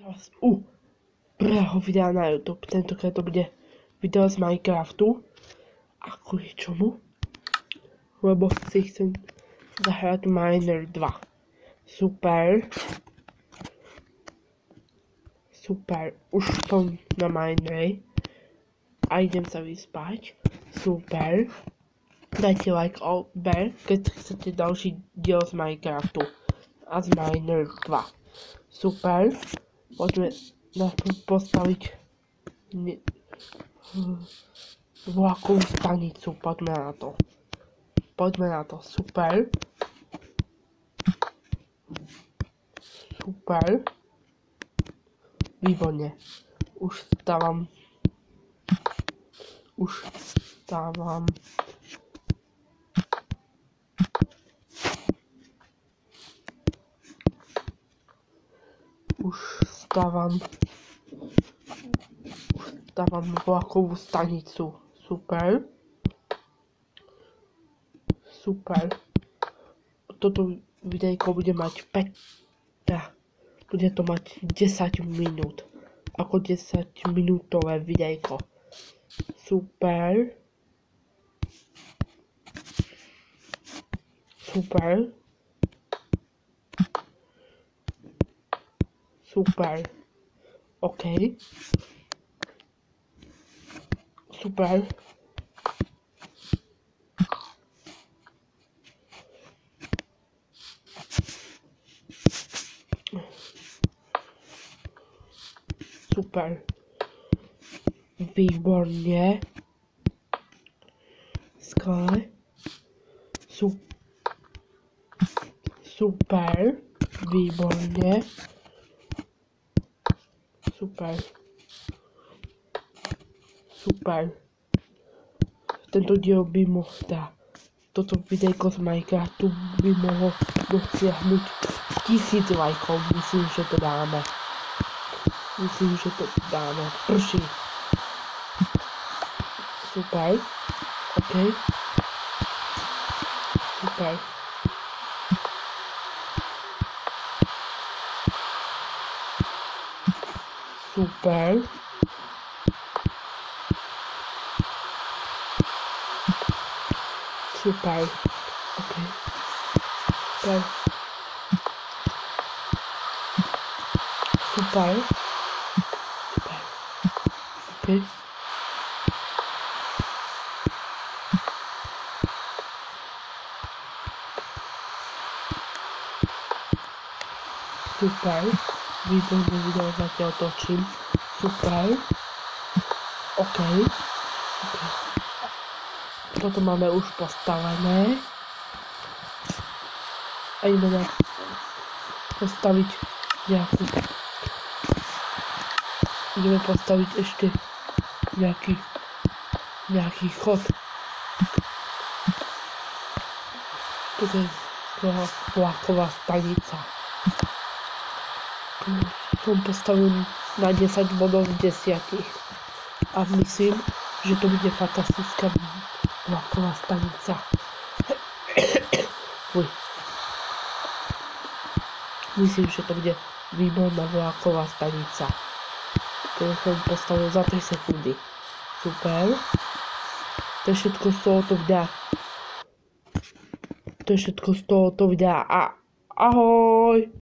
Teraz prvého videa na YouTube. Tentokrát to bude video z Minecraftu. A kvôli čomu? Lebo si chcem zahrať Miner 2. Super. Super. Už som na Minere. A idem sa vyspať. Super. Dajte like odber, keď chcete ďalší diel z Minecraftu. A z Miner 2. Super. Poďme postaviť vlakovú stanicu. Poďme na to. Poďme na to. Super. Super. Výborne. Už stávam. Už stávam vlakovú stanicu. Super. Super. Toto videjko bude mať 5. Bude to mať 10 minút. Ako 10 minútové videjko. Super. Super. Super. OK. Super. Super. Výborne. Skvěle. Super. Výborne. Super. Super. Tento diel by mohol toto videjko z Minecraftu by mohlo dosiahnuť 1000 lajkov. Myslím, že to dáme. Prší. Super. OK. Super. Super. Super. OK. Super. Super. Super. OK. Super. Výborné video zatiaľ točím. Super. OK. Toto máme už postavené. A ideme postaviť nejakú. Ideme postaviť ešte nejaký chod. Toto je vlaková stanica. Tu som postavil na 10 bodov z 10. A myslím, že to bude fantastická vlaková stanica. Myslím, že to bude výborná vlaková stanica. Ktorú som postavil za 3 sekundy. Super. To je všetko z tohoto videa. A ahoj!